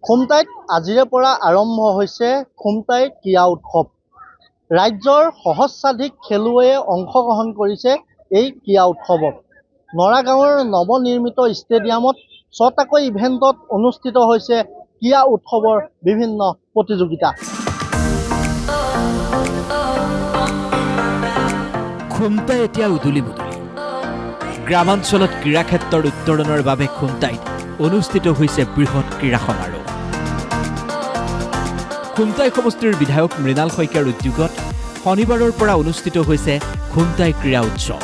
খুমটাইত আজিৰে পৰা আৰম্ভ হৈছে খুমটাই ক্ৰীড়া উৎসৱ। ৰাজ্যৰ সহস্ৰাধিক খেলুৱৈয়ে অংশগ্ৰহণ কৰিছে এই ক্ৰীড়া উৎসৱত। নৰা গাঁৱৰ নৱনিৰ্মিত ষ্টেডিয়ামত ৬টাকৈ ইভেণ্টত অনুষ্ঠিত হৈছে ক্ৰীড়া উৎসৱৰ বিভিন্ন প্ৰতিযোগিতা। খুমটাই এতিয়া উদুলি মুদুলি। গ্ৰামাঞ্চলত ক্ৰীড়া ক্ষেত্ৰৰ উত্তৰণৰ বাবে খুমটাইত অনুষ্ঠিত হৈছে বৃহৎ ক্ৰীড়া সমাৰোহ। খুমটাই সমষ্টিৰ বিধায়ক মৃণাল শইকীয়াৰ উদ্যোগত শনিবাৰৰ পৰা অনুষ্ঠিত হৈছে খুমটাই ক্ৰীড়া উৎসৱ।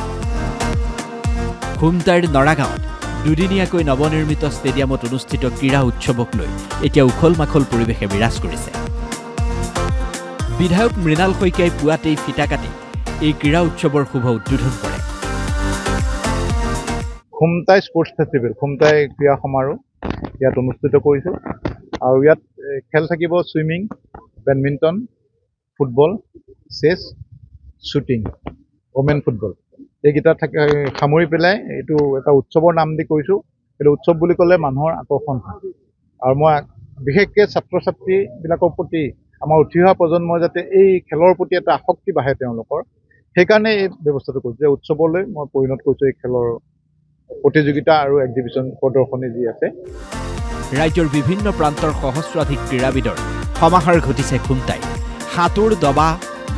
খুমটাইৰ নৰাগাঁৱত দুদিনীয়াকৈ নৱনিৰ্মিত ষ্টেডিয়ামত অনুষ্ঠিত ক্ৰীড়া উৎসৱক লৈ এতিয়া উখল মাখল পৰিৱেশে বিৰাজ কৰিছে। বিধায়ক মৃণাল শইকীয়াই পুৱাতেই ফিতা কাটি এই ক্ৰীড়া উৎসৱৰ শুভ উদ্বোধন কৰে। খুমটাই স্পৰ্টছ ফেষ্টিভেল, খুমটাই ক্ৰীড়া সমাৰোহ ইয়াত অনুষ্ঠিত কৰিছোঁ। আৰু ইয়াত খেল থাকিব ছুইমিং, বেডমিণ্টন, ফুটবল, চেছ, শ্বুটিং, ওমেন ফুটবল, এইকেইটা সামৰি পেলাই এইটো এটা উৎসৱৰ নাম দি কৰিছোঁ। এইটো উৎসৱ বুলি ক'লে মানুহৰ আকৰ্ষণ হয়। আৰু মই বিশেষকৈ ছাত্ৰ ছাত্ৰীবিলাকৰ প্ৰতি আমাৰ উঠি অহা প্ৰজন্মৰ যাতে এই খেলৰ প্ৰতি এটা আসক্তি বাঢ়ে তেওঁলোকৰ, সেইকাৰণে এই ব্যৱস্থাটো কৰিছোঁ যে উৎসৱলৈ মই পৰিণত কৰিছোঁ এই খেলৰ প্ৰতিযোগিতা আৰু এক্সিবিশ্যন প্ৰদৰ্শনী যি আছে। ৰাজ্যৰ বিভিন্ন প্ৰান্তৰ সহস্ৰাধিক ক্ৰীড়াবিদৰ সমাহাৰ ঘটিছে খুমটাই। সাঁতোৰ, দবা,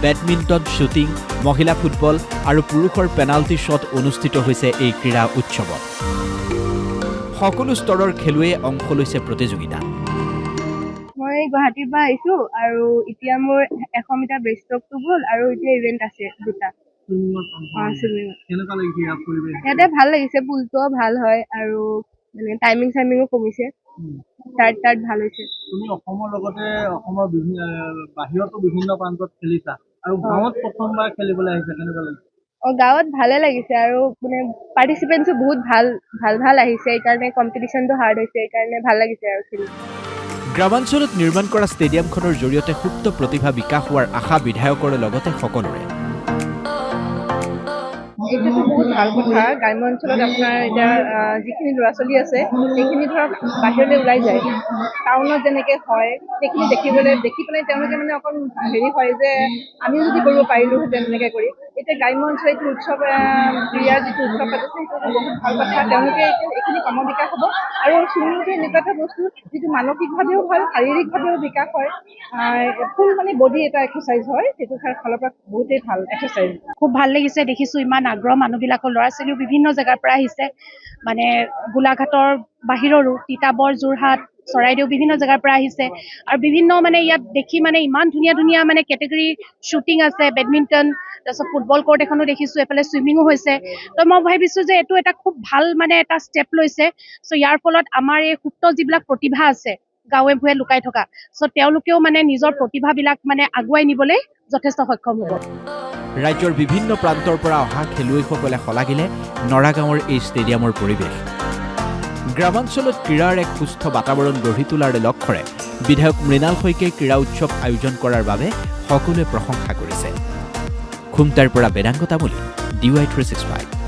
বেডমিণ্টন, শ্বুটিং, মহিলা ফুটবল আৰু পুৰুষৰ পেনাল্টি শ্বট অনুষ্ঠিত হৈছে এই ক্ৰীড়া উৎসৱত। সকলো স্তৰৰ খেলুৱৈয়ে অংশ লৈছে প্ৰতিযোগিতাত। মই গুৱাহাটীৰ পৰা আহিছোঁ আৰু এতিয়া মোৰ 100 মিটাৰ ব্ৰেষ্টষ্ট্ৰকটো গ'ল আৰু এতিয়া ইভেণ্ট আছে দুটা। ইয়াতে ভাল লাগিছে, পুলটোও ভাল হয় আৰু মানে টাইমিঙো কমিছে। ষ্টাৰ্ট ভাল হৈছে। তুমি অসমৰ লগতে অসমৰ বাহিৰতো বিভিন্ন প্ৰান্তত খেলিছা আৰু গাঁৱত প্ৰথমবাৰ খেলিবলৈ আহিছা, কেনেকুৱা লাগিছে? গাঁৱত ভালে লাগিছে আৰু মানে পাৰ্টিচিপেণ্টছো বহুত ভাল আহিছে, এইকাৰণে কম্পিটিশ্যনটো হাৰ্ড হৈছে, এইকাৰণে ভাল লাগিছে আৰু খেলি। গ্ৰামাঞ্চলত নিৰ্মাণ কৰা ষ্টেডিয়ামখনৰ জৰিয়তে সুপ্ত প্ৰতিভা বিকাশ হোৱাৰ আশা বিধায়কৰ লগতে সকলোৰে। এইটোতো বহুত ভাল কথা। গ্ৰাম্য অঞ্চলত আপোনাৰ এতিয়া যিখিনি ল'ৰা ছোৱালী আছে সেইখিনি ধৰক বাহিৰলৈ ওলাই যায়, টাউনত যেনেকৈ হয় সেইখিনি দেখি পেলাই তেওঁলোকে মানে অকণ হয় যে আমিও যদি কৰিব পাৰিলোঁহেঁতেন তেনেকৈ কৰি। এতিয়া গ্ৰাম্য অঞ্চলত এইটো উৎসৱ, ক্ৰীড়াৰ যিটো উৎসৱ পাতিছে সেইটো বহুত ভাল কথা। তেওঁলোকে এইখিনি ক্ৰম বিকাশ হ'ব আৰু চুইমিংটো এনেকুৱা এটা বস্তু যিটো মানসিকভাৱেও ভাল, শাৰীৰিকভাৱেও বিকাশ হয়। ফুল মানে বডি এটা এক্সাৰচাইজ হয়, সেইটো ফালৰ পৰা বহুতেই ভাল এক্সাৰচাইজ। খুব ভাল লাগিছে, দেখিছোঁ ইমান আগ্ৰহ মানুহবিলাকৰ, ল'ৰা ছোৱালীও বিভিন্ন জেগাৰ পৰা আহিছে, মানে গোলাঘাটৰ বাহিৰৰো, তিতাবৰ, যোৰহাট, চৰাইদেউ বিভিন্ন জেগাৰ পৰা আহিছে আৰু বিভিন্ন মানে ইয়াত দেখি মানে ইমান ধুনীয়া মানে কেটেগৰী শ্বুটিং আছে, বেডমিণ্টন, তাৰপিছত ফুটবল কোৰ্ট এখনো দেখিছোঁ, এইফালে ছুইমিঙো হৈছে। তো মই ভাবিছোঁ যে এইটো এটা খুব ভাল মানে এটা ষ্টেপ লৈছে। চ' ইয়াৰ ফলত আমাৰ এই সুপ্ত যিবিলাক প্ৰতিভা আছে গাঁৱে ভূঞে লুকাই থকা, চ' তেওঁলোকেও মানে নিজৰ প্ৰতিভাবিলাক মানে আগুৱাই নিবলৈ যথেষ্ট সক্ষম হ'ব। ৰাজ্যৰ বিভিন্ন প্ৰান্তৰ পৰা অহা খেলুৱৈসকলে শলাগিলে নৰাগাঁৱৰ এই ষ্টেডিয়ামৰ পৰিৱেশ। গ্ৰামাঞ্চলত ক্ৰীড়াৰ এক সুস্থ বাতাবৰণ গঢ়ি তোলাৰ লক্ষ্যৰে বিধায়ক মৃণাল শইকীয়াই ক্ৰীড়া উৎসৱ আয়োজন কৰাৰ বাবে সকলোৱে প্ৰশংসা কৰিছে। খুমটাইৰ পৰা বেদাংগ তামুলী, DY365।